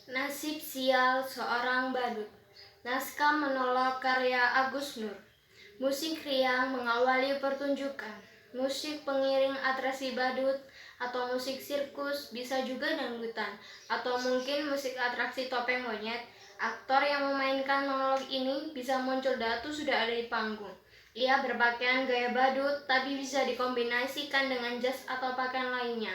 Nasib sial seorang badut. Naskah monolog karya Agus Nur. Musik riang mengawali pertunjukan. Musik pengiring atraksi badut atau musik sirkus, bisa juga dangdutan, atau mungkin musik atraksi topeng monyet. Aktor yang memainkan monolog ini bisa muncul datu sudah ada di panggung. Ia berpakaian gaya badut, tapi bisa dikombinasikan dengan jas atau pakaian lainnya.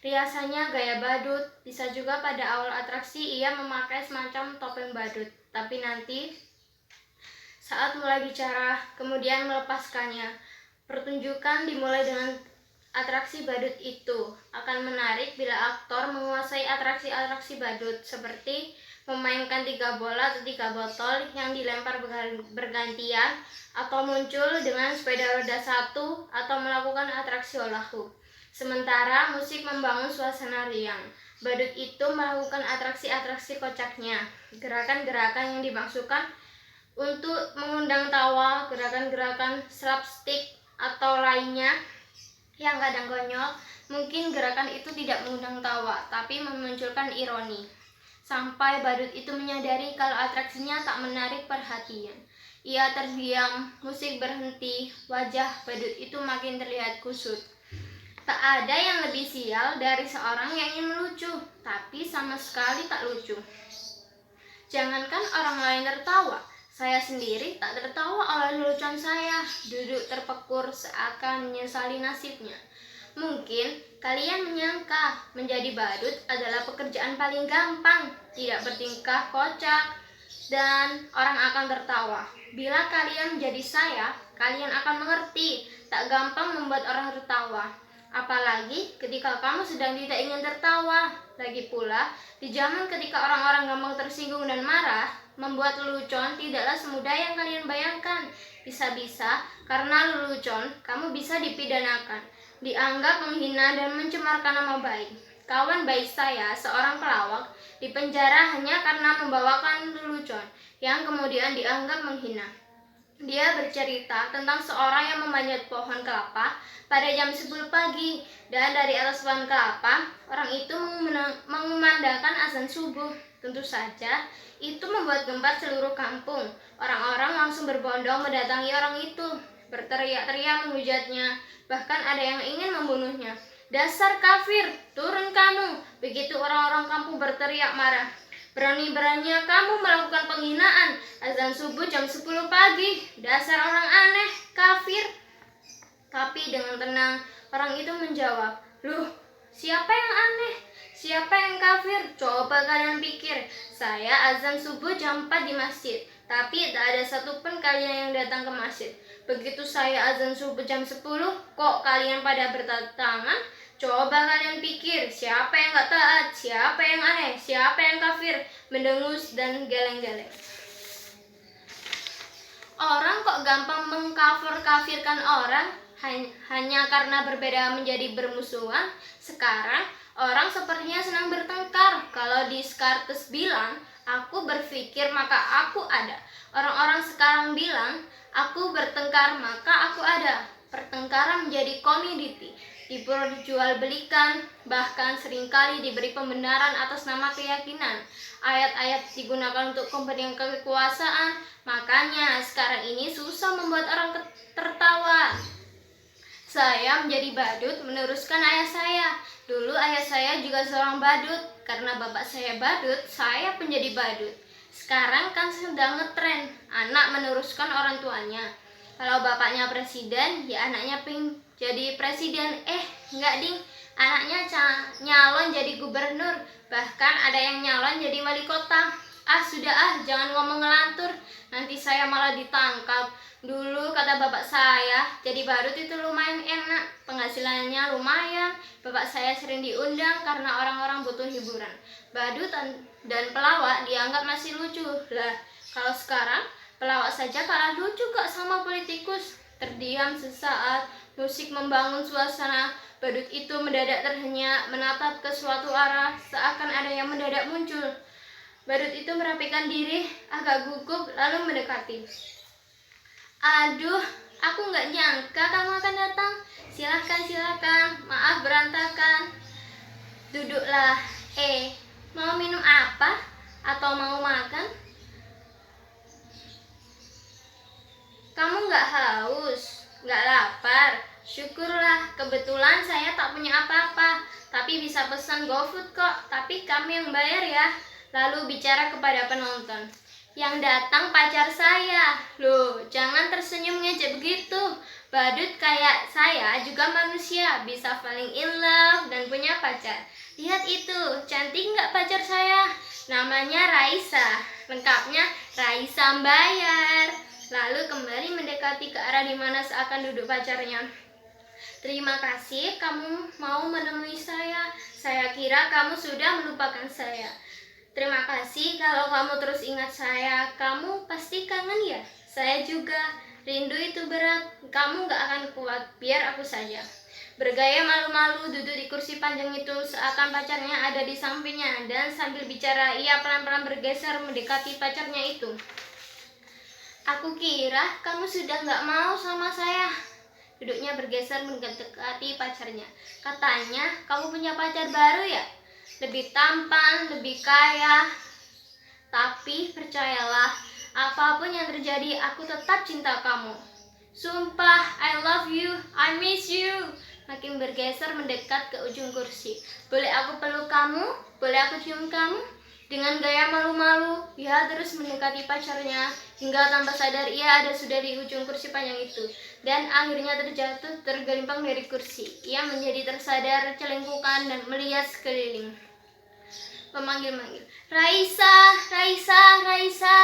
Riasannya gaya badut, bisa juga pada awal atraksi ia memakai semacam topeng badut, tapi nanti saat mulai bicara, kemudian melepaskannya. Pertunjukan dimulai dengan atraksi badut itu. Akan menarik bila aktor menguasai atraksi-atraksi badut, seperti memainkan 3 bola atau 3 botol yang dilempar bergantian, atau muncul dengan sepeda roda 1, atau melakukan atraksi hula hoop. Sementara musik membangun suasana riang. Badut itu melakukan atraksi-atraksi kocaknya. Gerakan-gerakan yang dimaksudkan untuk mengundang tawa, gerakan-gerakan slapstick atau lainnya yang kadang konyol. Mungkin gerakan itu tidak mengundang tawa, tapi memunculkan ironi. Sampai badut itu menyadari kalau atraksinya tak menarik perhatian. Ia terdiam, musik berhenti, wajah badut itu makin terlihat kusut. Tak ada yang lebih sial dari seorang yang ingin melucu, tapi sama sekali tak lucu. Jangankan orang lain tertawa, saya sendiri tak tertawa oleh lelucon saya, duduk terpekur seakan menyesali nasibnya. Mungkin kalian menyangka menjadi badut adalah pekerjaan paling gampang, tidak bertingkah kocak, dan orang akan tertawa. Bila kalian menjadi saya, kalian akan mengerti, tak gampang membuat orang tertawa. Apalagi ketika kamu sedang tidak ingin tertawa. Lagi pula, di zaman ketika orang-orang gampang tersinggung dan marah, membuat lelucon tidaklah semudah yang kalian bayangkan. Bisa-bisa karena lelucon, kamu bisa dipidanakan, dianggap menghina dan mencemarkan nama baik. Kawan baik saya, seorang pelawak, dipenjara hanya karena membawakan lelucon yang kemudian dianggap menghina. Dia bercerita tentang seorang yang memanjat pohon kelapa pada jam 10 pagi, dan dari atas pohon kelapa, orang itu mengumandangkan azan subuh. Tentu saja, itu membuat gempar seluruh kampung. Orang-orang langsung berbondong mendatangi orang itu, berteriak-teriak menghujatnya, bahkan ada yang ingin membunuhnya. "Dasar kafir, turun kamu!" Begitu orang-orang kampung berteriak marah. "Berani-beraninya kamu melakukan penghinaan azan subuh jam 10 pagi. Dasar orang aneh, kafir." Tapi dengan tenang, orang itu menjawab, "Loh, siapa yang aneh? Siapa yang kafir? Coba kalian pikir, saya azan subuh jam 4 di masjid, tapi tak ada satupun kalian yang datang ke masjid. Begitu saya azan subuh jam 10, kok kalian pada berdatangan? Coba kalian pikir, siapa yang gak taat, siapa yang aneh, siapa yang kafir?" Mendengus dan geleng-geleng. Orang kok gampang mengkafir-kafirkan orang hanya karena berbeda menjadi bermusuhan. Sekarang orang sepertinya senang bertengkar. Kalau Descartes bilang, "Aku berpikir maka aku ada." Orang-orang sekarang bilang, "Aku bertengkar maka aku ada." Pertengkaran menjadi komoditi, diperjualbelikan, bahkan seringkali diberi pembenaran atas nama keyakinan. Ayat-ayat digunakan untuk kepentingan kekuasaan. Makanya sekarang ini susah membuat orang tertawa. Saya menjadi badut meneruskan ayah saya. Dulu ayah saya juga seorang badut. Karena bapak saya badut, saya pun jadi badut. Sekarang kan sedang ngetren, anak meneruskan orang tuanya. Kalau bapaknya presiden, ya anaknya pengen jadi presiden. Enggak ding, anaknya nyalon jadi gubernur. Bahkan ada yang nyalon jadi wali kota. Sudah jangan ngomong ngelantur, nanti saya malah ditangkap. Dulu kata bapak saya, jadi badut itu lumayan enak, penghasilannya lumayan. Bapak saya sering diundang karena orang-orang butuh hiburan. Badut dan pelawak dianggap masih lucu. Lah, kalau sekarang pelawak saja kalah lucu kok sama politikus. Terdiam sesaat, musik membangun suasana. Badut itu mendadak terhenyak, menatap ke suatu arah, seakan ada yang mendadak muncul. Badut itu merapikan diri, agak gugup, lalu mendekati. "Aduh, aku nggak nyangka kamu akan datang. Silahkan, maaf berantakan. Duduklah. Mau minum apa?" atau mau makan? Kamu nggak haus, nggak lapar? Syukurlah, kebetulan saya tak punya apa-apa, tapi bisa pesan GoFood kok, tapi kami yang bayar ya. Lalu bicara kepada penonton. Yang datang pacar saya. Loh, jangan tersenyum ngejek begitu. Badut kayak saya juga manusia, bisa falling in love dan punya pacar. Lihat itu, cantik nggak pacar saya? Namanya Raisa, lengkapnya Raisa Bayar. Lalu kembali mendekati ke arah di mana seakan duduk pacarnya. Terima kasih kamu mau menemui saya. Saya kira kamu sudah melupakan saya. Terima kasih kalau kamu terus ingat saya. Kamu pasti kangen ya? Saya juga. Rindu itu berat. Kamu gak akan kuat. Biar aku saja. Bergaya malu-malu duduk di kursi panjang itu seakan pacarnya ada di sampingnya. Dan sambil bicara ia pelan-pelan bergeser mendekati pacarnya itu. Aku kira kamu sudah gak mau sama saya. Duduknya bergeser mendekati pacarnya. Katanya kamu punya pacar baru ya? Lebih tampan, lebih kaya. Tapi percayalah, apapun yang terjadi, aku tetap cinta kamu. Sumpah, I love you, I miss you. Makin bergeser mendekat ke ujung kursi. Boleh aku peluk kamu? Boleh aku cium kamu? Dengan gaya malu-malu, ia terus mendekati pacarnya. Hingga tanpa sadar ia sudah di ujung kursi panjang itu. Dan akhirnya terjatuh, tergelimpang dari kursi. Ia menjadi tersadar, celengkukan, dan melihat sekeliling. Memanggil-manggil, Raisa, Raisa, Raisa.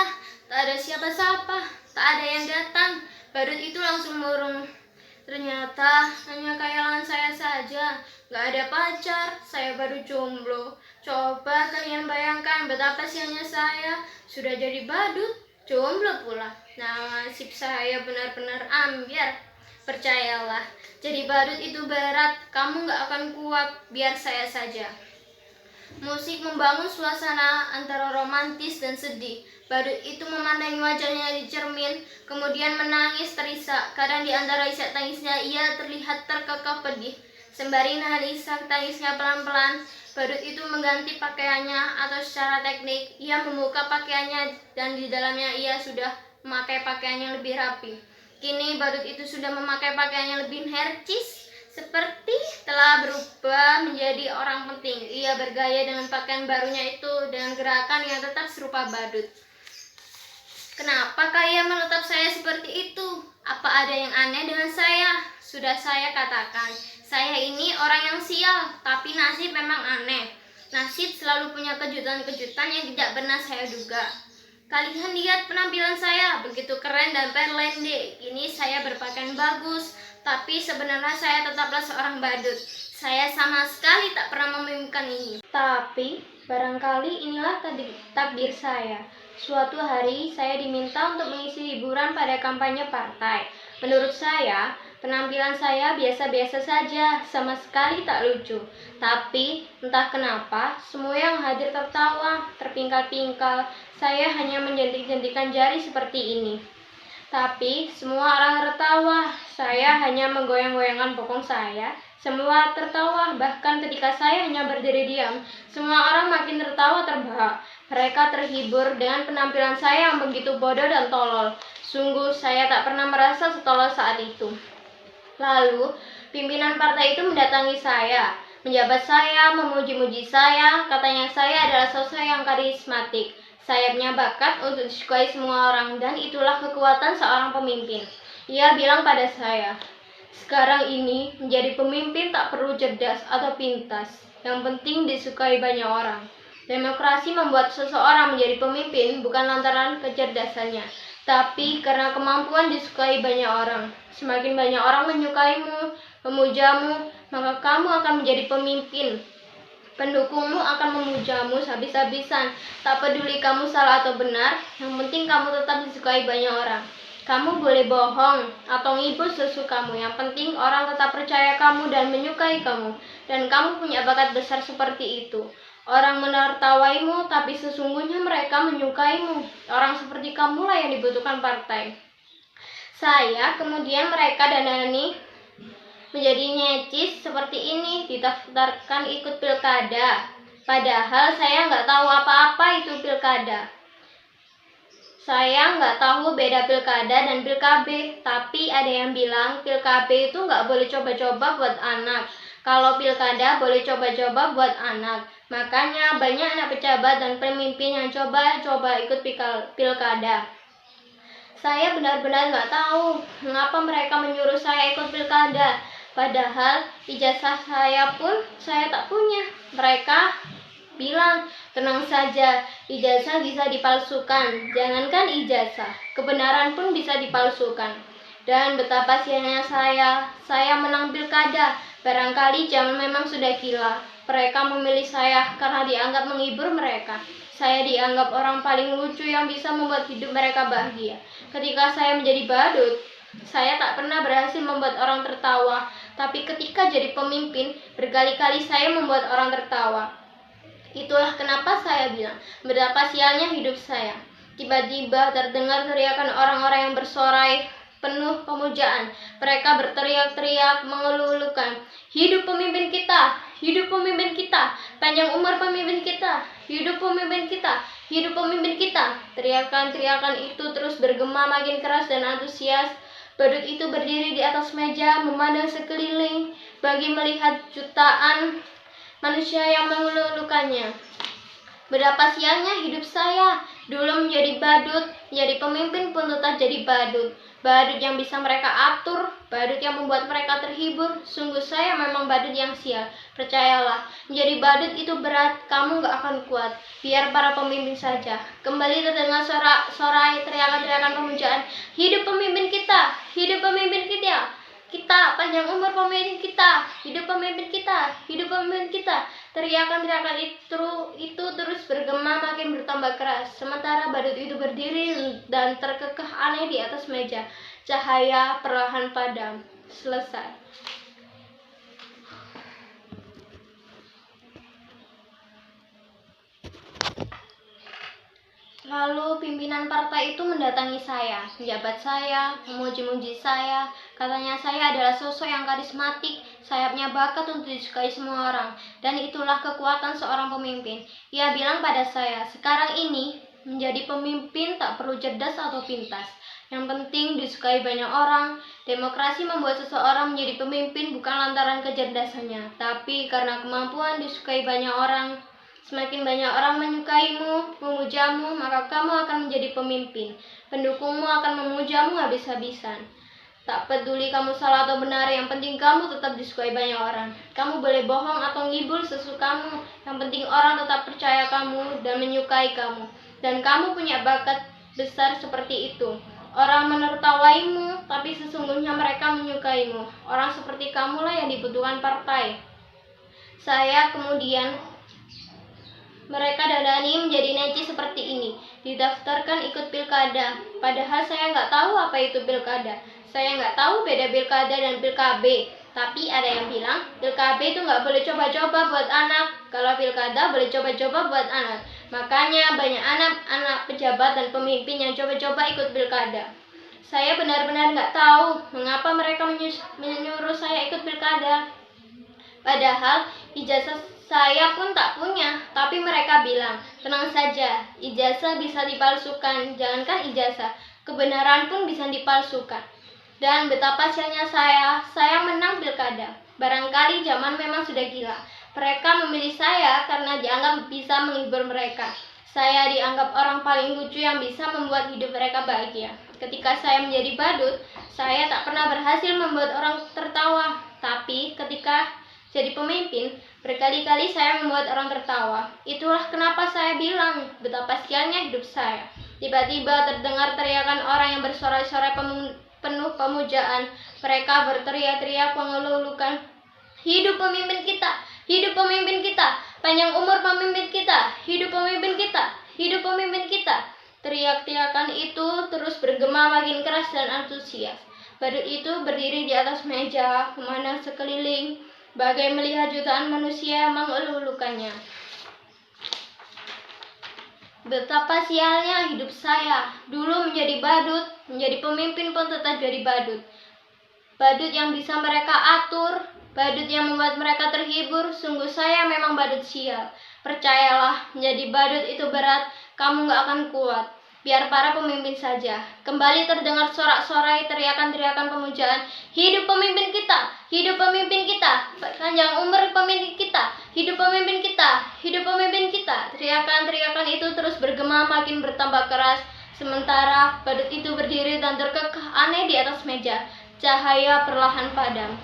Tak ada siapa-siapa, tak ada yang datang. Badut itu langsung murung. Ternyata hanya khayalan saya saja. Gak ada pacar, saya baru jomblo. Coba kalian bayangkan betapa sialnya saya. Sudah jadi badut, jomblo pula. Nasib saya benar-benar ambyar. Percayalah, jadi badut itu berat. Kamu gak akan kuat, biar saya saja. Musik membangun suasana antara romantis dan sedih. Badut itu memandangi wajahnya di cermin, kemudian menangis terisak. Kadang di antara isak tangisnya ia terlihat terkekeh pedih. Sembari nahan isak tangisnya pelan-pelan, badut itu mengganti pakaiannya atau secara teknik ia membuka pakaiannya dan di dalamnya ia sudah memakai pakaian yang lebih rapi. Kini badut itu sudah memakai pakaian yang lebih hercis, seperti telah berubah menjadi orang penting. Ia bergaya dengan pakaian barunya itu dengan gerakan yang tetap serupa badut. Kenapa ia menatap saya seperti itu? Apa ada yang aneh dengan saya? Sudah saya katakan, saya ini orang yang sial, tapi nasib memang aneh. Nasib selalu punya kejutan-kejutan yang tidak pernah saya duga. Kalian lihat penampilan saya, begitu keren dan perlende. Ini saya berpakaian bagus, tapi sebenarnya saya tetaplah seorang badut. Saya sama sekali tak pernah memimpikan ini. Tapi barangkali inilah takdir saya. Suatu hari saya diminta untuk mengisi hiburan pada kampanye partai. Menurut saya, penampilan saya biasa-biasa saja, sama sekali tak lucu. Tapi entah kenapa, semua yang hadir tertawa, terpingkal-pingkal. Saya hanya menjentik-jentikan jari seperti ini. Tapi semua orang tertawa. Saya hanya menggoyang-goyangkan bokong saya. Semua tertawa, bahkan ketika saya hanya berdiri diam, semua orang makin tertawa terbahak. Mereka terhibur dengan penampilan saya yang begitu bodoh dan tolol. Sungguh saya tak pernah merasa setolol saat itu. Lalu, pimpinan partai itu mendatangi saya, menjabat saya, memuji-muji saya, katanya saya adalah sosok yang karismatik. Saya punya bakat untuk disukai semua orang dan itulah kekuatan seorang pemimpin. Ia bilang pada saya, sekarang ini menjadi pemimpin tak perlu cerdas atau pintas. Yang penting disukai banyak orang. Demokrasi membuat seseorang menjadi pemimpin bukan lantaran kecerdasannya, tapi karena kemampuan disukai banyak orang. Semakin banyak orang menyukaimu, memujamu, maka kamu akan menjadi pemimpin. Pendukungmu akan memujamu habis-habisan. Tak peduli kamu salah atau benar, yang penting kamu tetap disukai banyak orang. Kamu boleh bohong atau ngibul sesukamu, yang penting orang tetap percaya kamu dan menyukai kamu. Dan kamu punya bakat besar seperti itu. Orang menertawaimu, tapi sesungguhnya mereka menyukaimu. Orang seperti kamulah yang dibutuhkan partai. Saya kemudian mereka dandani menjadi necis seperti ini, didaftarkan ikut pilkada. Padahal saya nggak tahu apa-apa itu pilkada. Saya nggak tahu beda pilkada dan pilkab, tapi ada yang bilang pilkab itu nggak boleh coba-coba buat anak. Kalau pilkada boleh coba-coba buat anak. Makanya banyak anak pejabat dan pemimpin yang coba-coba ikut pilkada. Saya benar-benar nggak tahu mengapa mereka menyuruh saya ikut pilkada. Padahal ijazah saya pun saya tak punya. Mereka bilang, tenang saja, ijazah bisa dipalsukan. Jangankan ijazah, kebenaran pun bisa dipalsukan. Dan betapa sialnya saya menang pilkada. Barangkali zaman memang sudah gila. Mereka memilih saya karena dianggap menghibur mereka. Saya dianggap orang paling lucu yang bisa membuat hidup mereka bahagia. Ketika saya menjadi badut, saya tak pernah berhasil membuat orang tertawa. Tapi ketika jadi pemimpin, berkali-kali saya membuat orang tertawa. Itulah kenapa saya bilang, betapa sialnya hidup saya. Tiba-tiba terdengar teriakan orang-orang yang bersorai penuh pemujaan. Mereka berteriak-teriak, mengeluh-elukan, hidup pemimpin kita, hidup pemimpin kita, panjang umur pemimpin kita, hidup pemimpin kita, hidup pemimpin kita. Teriakan-teriakan itu terus bergema makin keras dan antusias. Badut itu berdiri di atas meja, memandang sekeliling, bagi melihat jutaan manusia yang mengeluh-elukannya. Betapa sialnya hidup saya. Dulu menjadi badut, menjadi pemimpin pun tetap jadi badut. Badut yang bisa mereka atur, badut yang membuat mereka terhibur. Sungguh saya memang badut yang sial. Percayalah, menjadi badut itu berat, kamu gak akan kuat. Biar para pemimpin saja. Kembali terdengar sorai teriakan-teriakan pemujaan. Hidup pemimpin kita, hidup pemimpin kita. Kita, panjang umur pemimpin kita, hidup pemimpin kita, hidup pemimpin kita. Teriakan-teriakan itu terus bergema makin bertambah keras. Sementara badut itu berdiri dan terkekeh aneh di atas meja. Cahaya perlahan padam. Selesai. Lalu pimpinan partai itu mendatangi saya, menjabat saya, memuji-muji saya. Katanya saya adalah sosok yang karismatik, sayapnya bakat untuk disukai semua orang. Dan itulah kekuatan seorang pemimpin. Ia bilang pada saya, sekarang ini menjadi pemimpin tak perlu cerdas atau pintas. Yang penting disukai banyak orang. Demokrasi membuat seseorang menjadi pemimpin bukan lantaran kecerdasannya, tapi karena kemampuan disukai banyak orang. Semakin banyak orang menyukaimu, memujamu, maka kamu akan menjadi pemimpin. Pendukungmu akan memujamu habis-habisan. Tak peduli kamu salah atau benar, yang penting kamu tetap disukai banyak orang. Kamu boleh bohong atau ngibul sesukamu, yang penting orang tetap percaya kamu dan menyukai kamu. Dan kamu punya bakat besar seperti itu. Orang menertawaimu, tapi sesungguhnya mereka menyukaimu. Orang seperti kamulah yang dibutuhkan partai. Saya kemudian mereka dadani menjadi necis seperti ini, didaftarkan ikut pilkada. Padahal saya nggak tahu apa itu pilkada. Saya nggak tahu beda pilkada dan pilkab. Tapi ada yang bilang pilkab itu nggak boleh coba-coba buat anak. Kalau pilkada boleh coba-coba buat anak. Makanya banyak anak-anak pejabat dan pemimpin yang coba-coba ikut pilkada. Saya benar-benar nggak tahu mengapa mereka menyuruh saya ikut pilkada. Padahal ijazah saya pun tak punya, tapi mereka bilang, tenang saja, ijazah bisa dipalsukan, jangankan ijazah, kebenaran pun bisa dipalsukan. Dan betapa sialnya saya menang pilkada. Barangkali zaman memang sudah gila. Mereka memilih saya karena dianggap bisa menghibur mereka. Saya dianggap orang paling lucu yang bisa membuat hidup mereka bahagia. Ketika saya menjadi badut, saya tak pernah berhasil membuat orang tertawa. Tapi ketika jadi pemimpin, berkali-kali saya membuat orang tertawa. Itulah kenapa saya bilang betapa sialnya hidup saya. Tiba-tiba terdengar teriakan orang yang bersorai-sorai penuh pemujaan. Mereka berteriak-teriak mengeluh-elukan, hidup pemimpin kita, hidup pemimpin kita, panjang umur pemimpin kita, hidup pemimpin kita, hidup pemimpin kita. Teriak-teriakan itu terus bergema makin keras dan antusias. Badut itu berdiri di atas meja, memandang sekeliling, bagai melihat jutaan manusia yang mengeluh-elukannya. Betapa sialnya hidup saya. Dulu menjadi badut, menjadi pemimpin pun tetap jadi badut. Badut yang bisa mereka atur, badut yang membuat mereka terhibur. Sungguh saya memang badut sial. Percayalah, menjadi badut itu berat, kamu gak akan kuat. Biar para pemimpin saja. Kembali terdengar sorak-sorai teriakan-teriakan pemujaan. Hidup pemimpin kita! Hidup pemimpin kita! Panjang umur pemimpin kita! Hidup pemimpin kita! Hidup pemimpin kita! Teriakan-teriakan itu terus bergema makin bertambah keras. Sementara badut itu berdiri dan terkekeh aneh di atas meja. Cahaya perlahan padam.